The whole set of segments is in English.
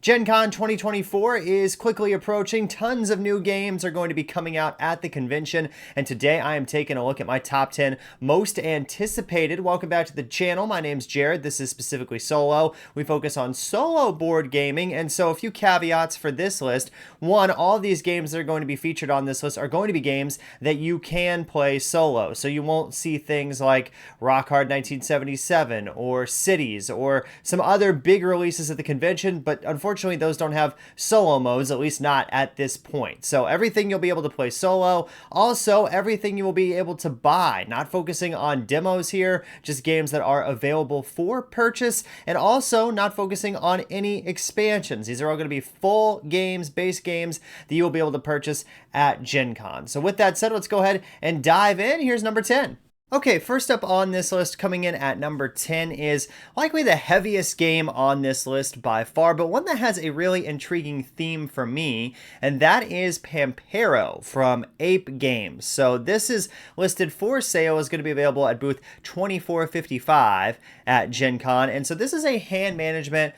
Gen Con 2024 is quickly approaching. Tons of new games are going to be coming out at the convention, and today I am taking a look at my top 10 most anticipated. Welcome back to the channel. My name's Jared. This is specifically solo. We focus on solo board gaming, and so a few caveats for this list. One, all of these games that are going to be featured on this list are going to be games that you can play solo, so you won't see things like Rock Hard 1977 or Cities or some other big releases at the convention, but unfortunately those don't have solo modes, at least not at this point. So everything you'll be able to play solo. Also, everything you will be able to buy, not focusing on demos here, just games that are available for purchase, and also not focusing on any expansions. These are all going to be full games, base games that you will be able to purchase at Gen Con. So with that said, let's go ahead and dive in. Here's number 10. Okay, first up on this list, coming in at number 10, is likely the heaviest game on this list by far, but one that has a really intriguing theme for me, and that is Pampero from Ape Games. So this is listed for sale, is going to be available at booth 2455 at Gen Con, and so this is a hand management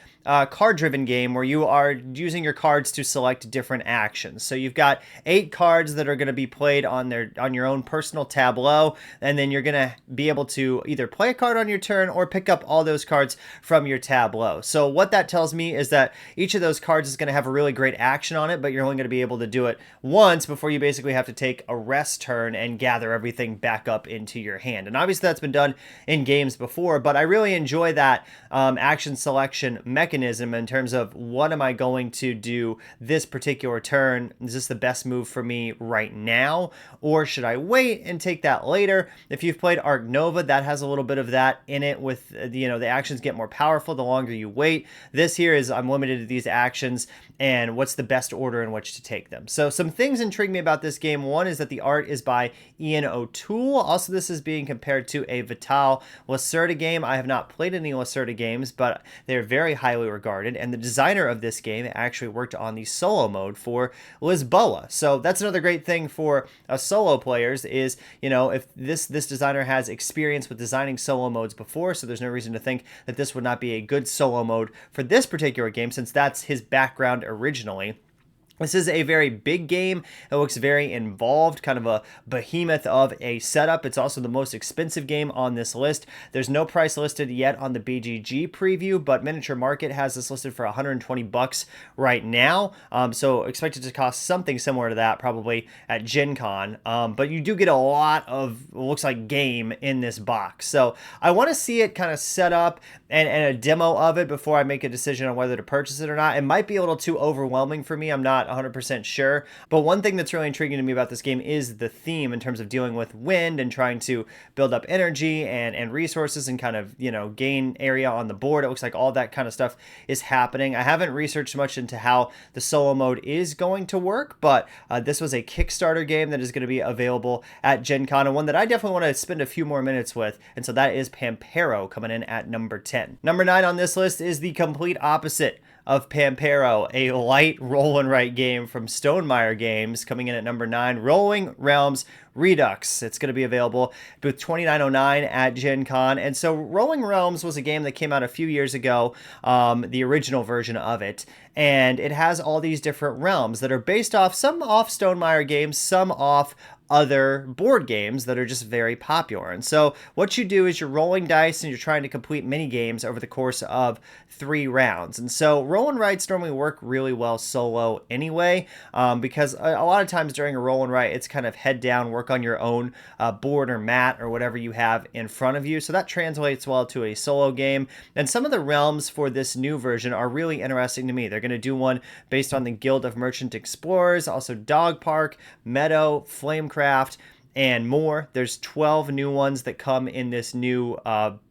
card-driven game where you are using your cards to select different actions. So you've got 8 cards that are going to be played on your own personal tableau, and then you're going to be able to either play a card on your turn or pick up all those cards from your tableau. So what that tells me is that each of those cards is going to have a really great action on it, but you're only going to be able to do it once before you basically have to take a rest turn and gather everything back up into your hand. And obviously that's been done in games before, but I really enjoy that action selection mechanism in terms of what am I going to do this particular turn? Is this the best move for me right now, or should I wait and take that later? If you've played Arc Nova, that has a little bit of that in it with, the actions get more powerful the longer you wait. This here is I'm limited to these actions and what's the best order in which to take them. So some things intrigue me about this game. One is that the art is by Ian O'Toole. Also, this is being compared to a Vital Lacerda game. I have not played any Lacerda games, but they're very highly regarded, and the designer of this game actually worked on the solo mode for Lisboa. So that's another great thing for solo players is, if this designer has experience with designing solo modes before, so there's no reason to think that this would not be a good solo mode for this particular game, since that's his background originally. This is a very big game. It looks very involved, kind of a behemoth of a setup. It's also the most expensive game on this list. There's no price listed yet on the BGG preview, but Miniature Market has this listed for 120 bucks right now. So expect it to cost something similar to that probably at Gen Con. But you do get a lot of, looks like, game in this box. So I want to see it kind of set up and a demo of it before I make a decision on whether to purchase it or not. It might be a little too overwhelming for me. I'm not 100% sure. But one thing that's really intriguing to me about this game is the theme in terms of dealing with wind and trying to build up energy and resources and kind of, gain area on the board. It looks like all that kind of stuff is happening. I haven't researched much into how the solo mode is going to work, but this was a Kickstarter game that is going to be available at Gen Con, and one that I definitely want to spend a few more minutes with. And so that is Pampero coming in at number 10. Number 9 on this list is the complete opposite of Pampero, a light roll and write game from Stonemaier Games, coming in at number 9, Rolling Realms Redux. It's going to be available booth 2909 at Gen Con. And so Rolling Realms was a game that came out a few years ago, the original version of it, and it has all these different realms that are based off, some off Stonemaier Games, some off other board games that are just very popular. And so what you do is you're rolling dice and you're trying to complete mini games over the course of 3 rounds. And so roll and writes normally work really well solo anyway, because a lot of times during a roll and write, it's kind of head down, work on your own board or mat or whatever you have in front of you. So that translates well to a solo game. And some of the realms for this new version are really interesting to me. They're going to do one based on the Guild of Merchant Explorers, also Dog Park, Meadow, Flamecraft, and more. There's 12 new ones that come in this new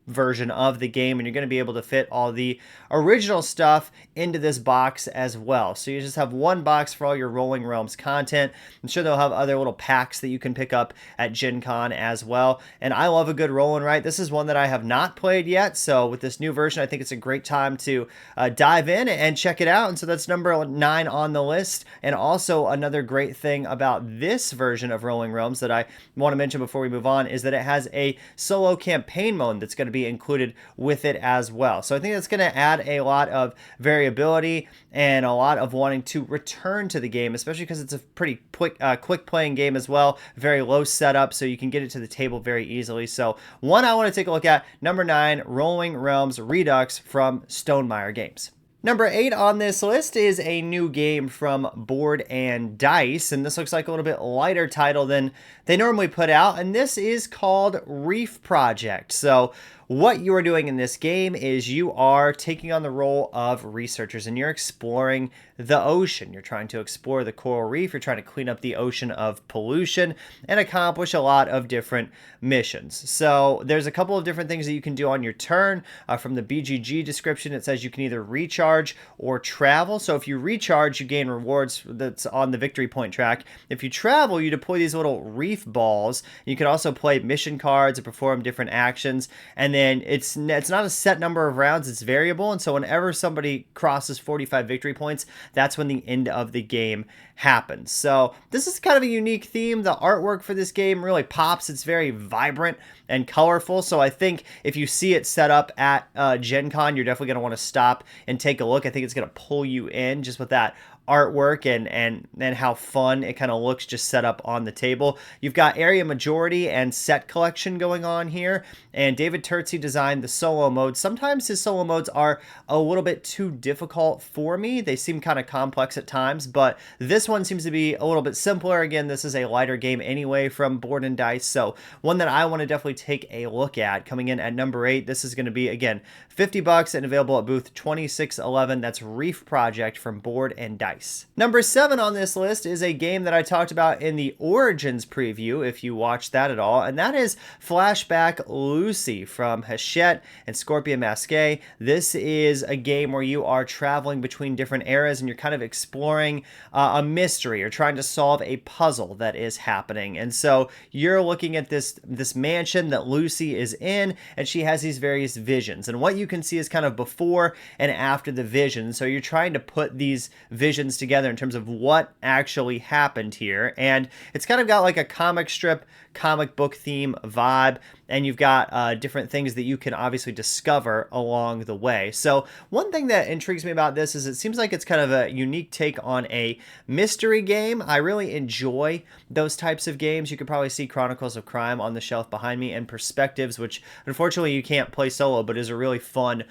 version of the game, and you're going to be able to fit all the original stuff into this box as well. So you just have one box for all your Rolling Realms content. I'm sure they'll have other little packs that you can pick up at Gen Con as well. And I love a good roll and write. This is one that I have not played yet, so with this new version, I think it's a great time to dive in and check it out. And so that's number 9 on the list. And also another great thing about this version of Rolling Realms that I want to mention before we move on is that it has a solo campaign mode that's going to be be included with it as well. So I think that's going to add a lot of variability and a lot of wanting to return to the game, especially because it's a pretty quick playing game as well. Very low setup, so you can get it to the table very easily. So one I want to take a look at, number 9, Rolling Realms Redux from Stonemaier Games. Number 8 on this list is a new game from Board and Dice, and this looks like a little bit lighter title than they normally put out, and this is called Reef Project. So what you are doing in this game is you are taking on the role of researchers, and you're exploring the ocean. You're trying to explore the coral reef. You're trying to clean up the ocean of pollution and accomplish a lot of different missions. So there's a couple of different things that you can do on your turn. From the BGG description, it says you can either recharge or travel. So if you recharge, you gain rewards that's on the victory point track. If you travel, you deploy these little reef balls. You can also play mission cards and perform different actions. And then it's not a set number of rounds, it's variable. And so whenever somebody crosses 45 victory points, that's when the end of the game happens. So this is kind of a unique theme. The artwork for this game really pops. It's very vibrant and colorful. So I think if you see it set up at Gen Con, you're definitely going to want to stop and take a look. I think it's going to pull you in just with that artwork and how fun it kind of looks just set up on the table. You've got area majority and set collection going on here, and David Turtsey designed the solo mode. Sometimes his solo modes are a little bit too difficult for me. They seem kind of complex at times, but this one seems to be a little bit simpler. Again, this is a lighter game anyway from Board and Dice, so one that I want to definitely take a look at. Coming in at number 8, this is going to be, again, $50 and available at booth 2611. That's Reef Project from Board and Dice. Number 7 on this list is a game that I talked about in the Origins preview, if you watched that at all, and that is Flashback Lucy from Hachette and Scorpion Masqué. This is a game where you are traveling between different eras and you're kind of exploring a mystery or trying to solve a puzzle that is happening. And so you're looking at this mansion that Lucy is in, and she has these various visions. And what you can see is kind of before and after the vision. So you're trying to put these visions together in terms of what actually happened here, and it's kind of got like a comic book theme vibe, and you've got different things that you can obviously discover along the way. So one thing that intrigues me about this is it seems like it's kind of a unique take on a mystery game. I really enjoy those types of games. You could probably see Chronicles of Crime on the shelf behind me, and Perspectives, which unfortunately you can't play solo, but is a really fun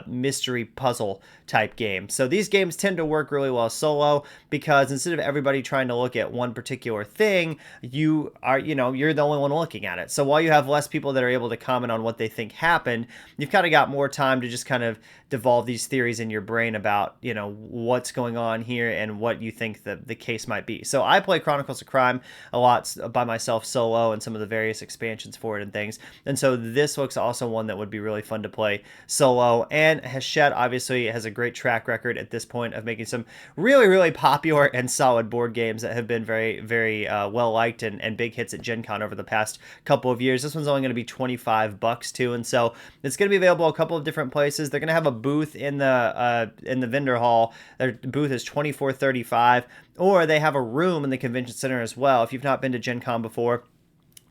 mystery puzzle type game. So these games tend to work really well solo because instead of everybody trying to look at one particular thing, you're the only one looking at it. So while you have less people that are able to comment on what they think happened, you've kind of got more time to just kind of devolve these theories in your brain about, what's going on here and what you think the case might be. So I play Chronicles of Crime a lot by myself solo and some of the various expansions for it and things. And so this looks also one that would be really fun to play solo. And Hachette obviously has a great track record at this point of making some really, really popular and solid board games that have been very, very well liked and big hits at Gen Con over the past couple of years. This one's only going to be $25 too, and so it's going to be available a couple of different places. They're going to have a booth in the vendor hall. Their booth is $24.35, or they have a room in the convention center as well. If you've not been to Gen Con before,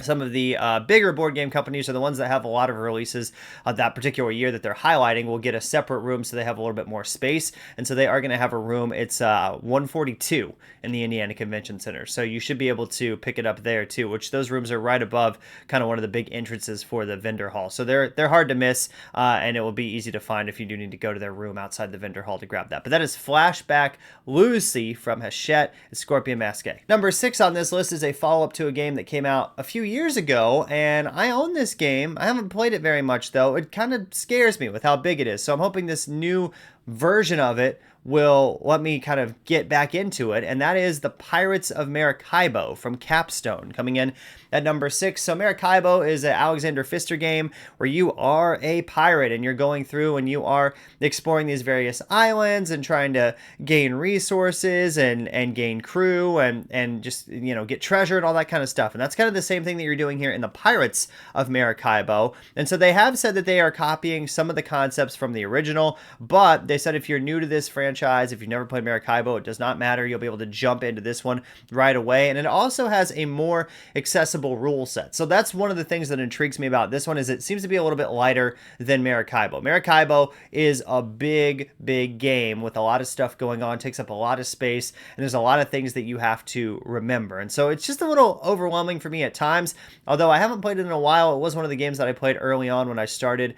some of the bigger board game companies are the ones that have a lot of releases that particular year that they're highlighting will get a separate room so they have a little bit more space. And so they are going to have a room. It's 142 in the Indiana Convention Center. So you should be able to pick it up there too, which those rooms are right above kind of one of the big entrances for the vendor hall. So they're hard to miss, and it will be easy to find if you do need to go to their room outside the vendor hall to grab that. But that is Flashback Lucy from Hachette and Scorpion Masqué. Number 6 on this list is a follow-up to a game that came out a few years ago, and I own this game. I haven't played it very much though. It kind of scares me with how big it is, so I'm hoping this new version of it will let me kind of get back into it, and that is the Pirates of Maracaibo from Capstone, coming in at number 6. So Maracaibo is an Alexander Pfister game where you are a pirate and you're going through and you are exploring these various islands and trying to gain resources and gain crew and just, get treasure and all that kind of stuff. And that's kind of the same thing that you're doing here in the Pirates of Maracaibo. And so they have said that they are copying some of the concepts from the original, but they said if you're new to this franchise, franchise. If you've never played Maracaibo, it does not matter. You'll be able to jump into this one right away. And it also has a more accessible rule set. So that's one of the things that intrigues me about this one, is it seems to be a little bit lighter than Maracaibo. Maracaibo is a big, big game with a lot of stuff going on, takes up a lot of space, and there's a lot of things that you have to remember. And so it's just a little overwhelming for me at times. Although I haven't played it in a while, it was one of the games that I played early on when I started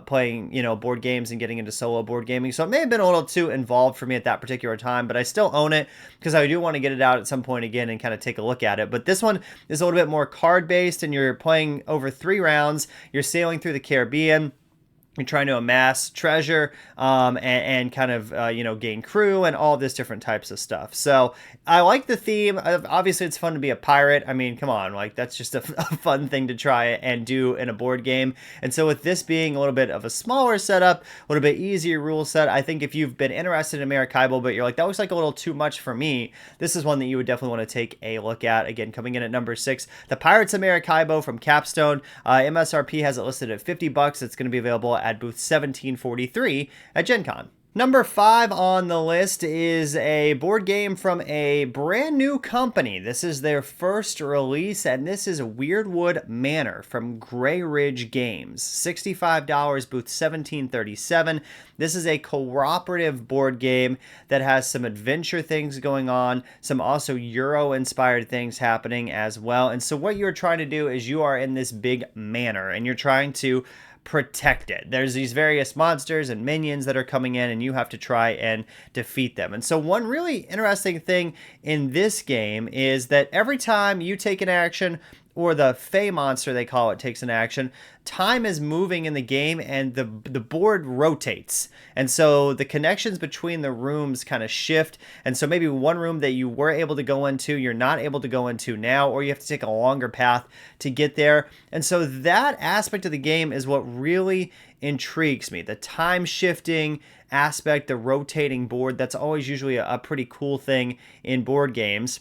playing, board games and getting into solo board gaming. So it may have been a little too involved for me at that particular time, but I still own it because I do want to get it out at some point again and kind of take a look at it. But this one is a little bit more card based, and you're playing over 3 rounds. You're sailing through the Caribbean. You're trying to amass treasure and kind of, gain crew and all this different types of stuff. So I like the theme. Obviously, it's fun to be a pirate. I mean, come on, like that's just a fun thing to try and do in a board game. And so with this being a little bit of a smaller setup, a little bit easier rule set, I think if you've been interested in Maracaibo, but you're like, that looks like a little too much for me, this is one that you would definitely want to take a look at. Again, coming in at number 6, The Pirates of Maracaibo from Capstone. MSRP has it listed at $50. It's going to be available at booth 1743 at Gen Con. Number 5 on the list is a board game from a brand new company. This is their first release, and this is Weirdwood Manor from Grey Ridge Games. $65, booth 1737. This is a cooperative board game that has some adventure things going on, some also Euro-inspired things happening as well. And so what you're trying to do is you are in this big manor, and you're trying to protect it. There's these various monsters and minions that are coming in, and you have to try and defeat them. And so one really interesting thing in this game is that every time you take an action, or the Fey monster, they call it, takes an action, time is moving in the game and the board rotates. And so the connections between the rooms kind of shift. And so maybe one room that you were able to go into, you're not able to go into now, or you have to take a longer path to get there. And so that aspect of the game is what really intrigues me. The time shifting aspect, the rotating board, that's always usually a pretty cool thing in board games.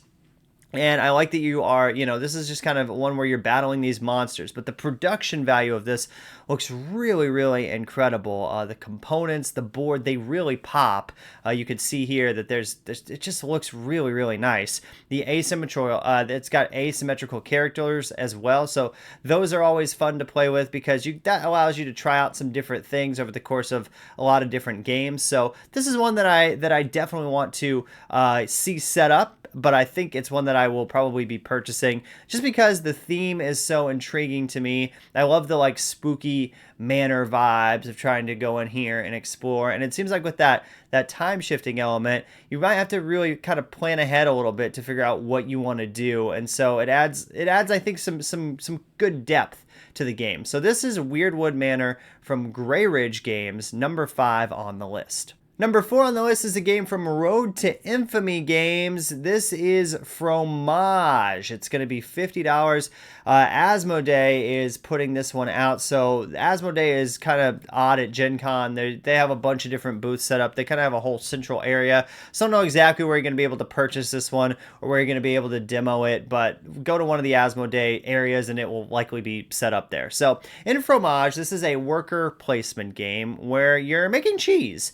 And I like that you are, this is just kind of one where you're battling these monsters. But the production value of this looks really, really incredible. The components, the board, they really pop. You can see here that it just looks really, really nice. The asymmetrical, it's got asymmetrical characters as well. So those are always fun to play with because that allows you to try out some different things over the course of a lot of different games. So this is one that I definitely want to see set up. But I think it's one that I will probably be purchasing just because the theme is so intriguing to me. I love the spooky manor vibes of trying to go in here and explore. And it seems like with that time shifting element, you might have to really kind of plan ahead a little bit to figure out what you want to do. And so it adds I think some good depth to the game. So this is Weirdwood Manor from Grey Ridge Games, number 5 on the list. Number 4 on the list is a game from Road to Infamy Games. This is Fromage. It's going to be $50. Asmodee is putting this one out. So Asmodee is kind of odd at Gen Con. They have a bunch of different booths set up. They kind of have a whole central area. So I don't know exactly where you're going to be able to purchase this one or where you're going to be able to demo it, but go to one of the Asmodee areas and it will likely be set up there. So in Fromage, this is a worker placement game where you're making cheese.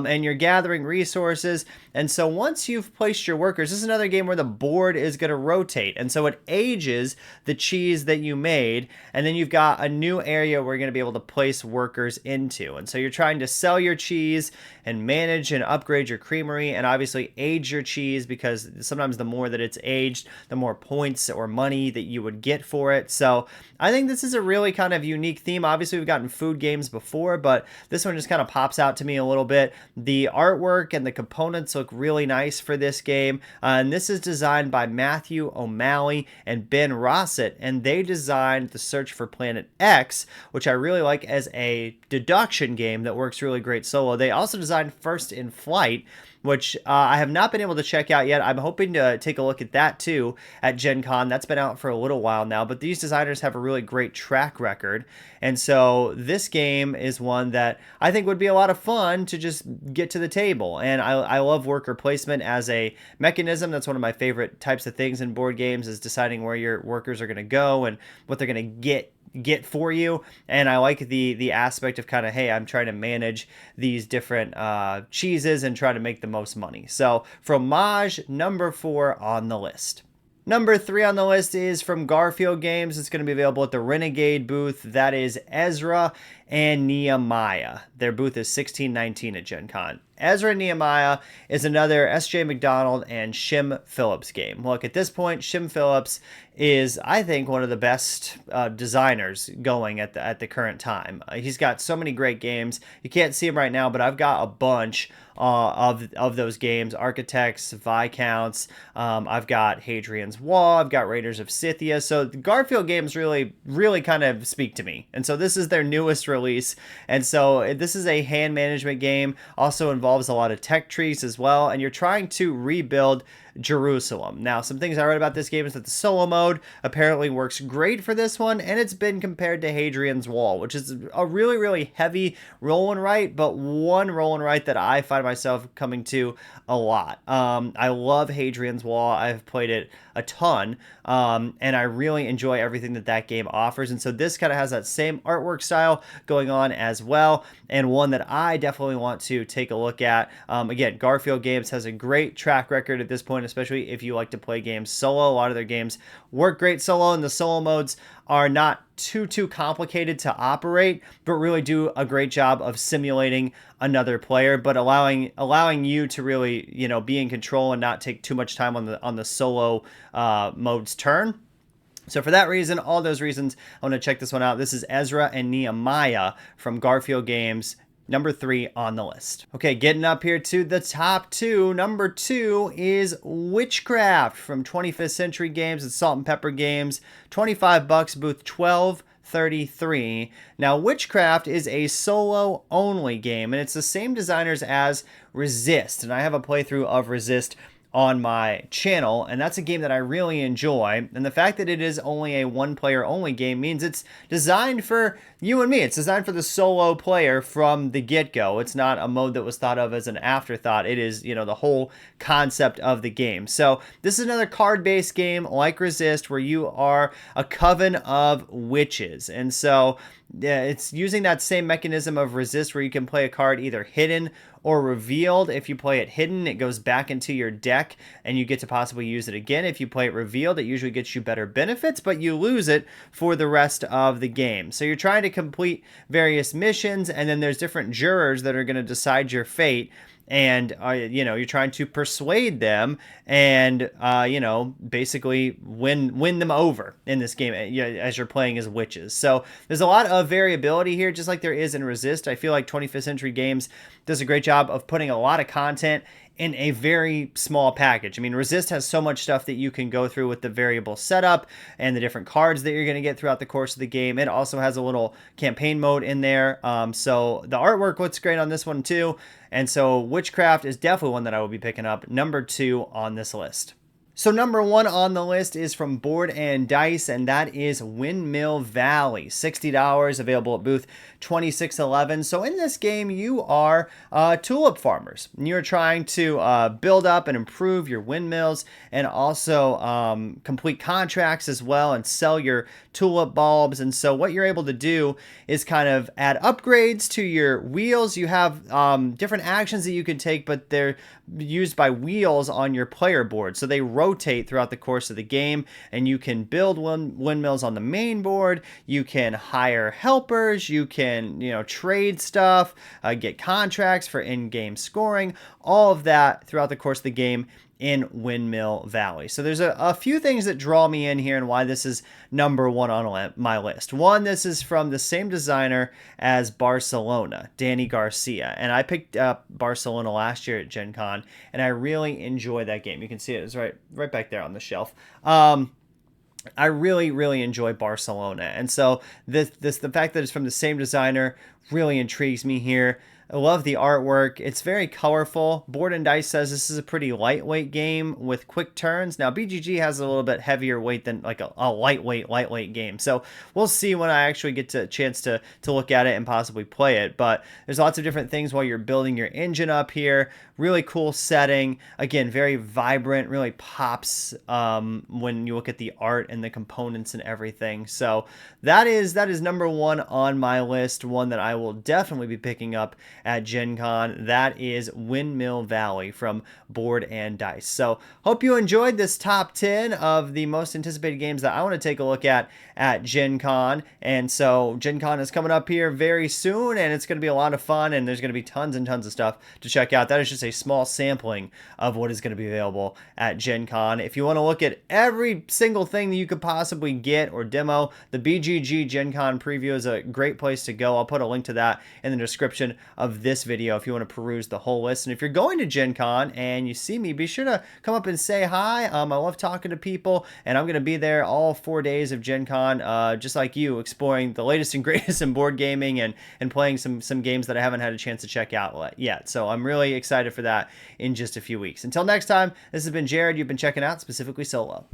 And you're gathering resources. And so once you've placed your workers, this is another game where the board is going to rotate. And so it ages the cheese that you made. And then you've got a new area where you're going to be able to place workers into. And so you're trying to sell your cheese and manage and upgrade your creamery and obviously age your cheese, because sometimes the more that it's aged, the more points or money that you would get for it. So I think this is a really kind of unique theme. Obviously, we've gotten food games before, but this one just kind of pops out to me a little bit. The artwork and the components look really nice for this game. And this is designed by Matthew O'Malley and Ben Rossett, and they designed The Search for Planet X, which I really like as a deduction game that works really great solo. They also designed First in Flight, which I have not been able to check out yet. I'm hoping to take a look at that too at Gen Con. That's been out for a little while now, but these designers have a really great track record. And so this game is one that I think would be a lot of fun to just get to the table. And I love worker placement as a mechanism. That's one of my favorite types of things in board games, is deciding where your workers are going to go and what they're going to get get for you. And I like the aspect of kind of, hey, I'm trying to manage these different cheeses and try to make the most money. So fromage, number 4 on the list. Number 3 on the list is from Garfield Games. It's going to be available at the Renegade booth. That is Ezra and Nehemiah. Their booth is 1619 at Gen Con. Ezra and Nehemiah is another S.J. McDonald and Shim Phillips game. Look, at this point, Shim Phillips is, I think, one of the best designers going at the current time. He's got so many great games. You can't see him right now, but I've got a bunch of those games: Architects, Viscounts. I've got Hadrian's Wall. I've got Raiders of Scythia. So the Garfield games really kind of speak to me. And so this is their newest release. And so this is a hand management game. Also involves a lot of tech trees as well. And you're trying to rebuild Jerusalem. Now, some things I read about this game is that the solo mode apparently works great for this one, and it's been compared to Hadrian's Wall, which is a really heavy roll and write, but one roll and write that I find myself coming to a lot. I love Hadrian's Wall. I've played it a ton, and I really enjoy everything that game offers. And so this kind of has that same artwork style going on as well, and one that I definitely want to take a look at. Again, Garfield Games has a great track record at this point, especially if you like to play games solo. A lot of their games work great solo, and the solo modes are not too complicated to operate, but really do a great job of simulating another player, but allowing you to really, be in control and not take too much time on the solo mode's turn. So for that reason, all those reasons, I want to check this one out. This is Ezra and Nehemiah from Garfield Games. Number 3 on the list. Okay, getting up here to the top 2. Number 2 is Witchcraft from 25th Century Games and Salt and Pepper Games. $25, booth 1233. Now, Witchcraft is a solo-only game, and it's the same designers as Resist. And I have a playthrough of Resist on my channel, and that's a game that I really enjoy. And the fact that it is only a one-player only game means it's designed for you and me. It's designed for the solo player from the get-go. It's not a mode that was thought of as an afterthought. It is, the whole concept of the game. So this is another card-based game like Resist, where you are a coven of witches. And so it's using that same mechanism of Resist, where you can play a card either hidden or revealed. If you play it hidden, it goes back into your deck and you get to possibly use it again. If you play it revealed, it usually gets you better benefits, but you lose it for the rest of the game. So you're trying to complete various missions, and then there's different jurors that are going to decide your fate. And, you're trying to persuade them and, basically win them over in this game as you're playing as witches. So there's a lot of variability here, just like there is in Resist. I feel like 25th Century Games does a great job of putting a lot of content in a very small package. I mean, Resist has so much stuff that you can go through with the variable setup and the different cards that you're going to get throughout the course of the game. It also has a little campaign mode in there. So the artwork looks great on this one too. And so Witchcraft is definitely one that I will be picking up. Number 2 on this list. So number 1 on the list is from Board and Dice, and that is Windmill Valley. $60, available at booth 2611. So in this game, you are tulip farmers. You're trying to build up and improve your windmills, and also complete contracts as well, and sell your tulip bulbs. And so what you're able to do is kind of add upgrades to your wheels. You have different actions that you can take, but they're used by wheels on your player board. So they rotate throughout the course of the game, and you can build windmills on the main board. You can hire helpers. You can, trade stuff, get contracts for in-game scoring, all of that throughout the course of the game in Windmill Valley. So there's a few things that draw me in here and why this is number 1 on my list. One, this is from the same designer as Barcelona, Danny Garcia. And I picked up Barcelona last year at Gen Con, and I really enjoy that game. You can see it. It's right back there on the shelf. I really enjoy Barcelona. And so the fact that it's from the same designer really intrigues me here. I love the artwork. It's very colorful. Board and Dice says this is a pretty lightweight game with quick turns. Now, BGG has a little bit heavier weight than like a lightweight game. So we'll see when I actually get a chance to look at it and possibly play it. But there's lots of different things while you're building your engine up here, really cool setting. Again, very vibrant, really pops when you look at the art and the components and everything. So that is number one on my list, one that I will definitely be picking up at Gen Con. That is Windmill Valley from Board and Dice. So hope you enjoyed this top 10 of the most anticipated games that I want to take a look at Gen Con. And so Gen Con is coming up here very soon, and it's going to be a lot of fun, and there's going to be tons and tons of stuff to check out. That is just a small sampling of what is going to be available at Gen Con. If you want to look at every single thing that you could possibly get or demo, the BGG Gen Con preview is a great place to go. I'll put a link to that in the description of this video if you want to peruse the whole list. And if you're going to Gen Con and you see me, be sure to come up and say hi. I love talking to people, and I'm going to be there all 4 days of Gen Con, just like you, exploring the latest and greatest in board gaming and playing some games that I haven't had a chance to check out yet. So I'm really excited for that in just a few weeks. Until next time, this has been Jared. You've been checking out Specifically Solo.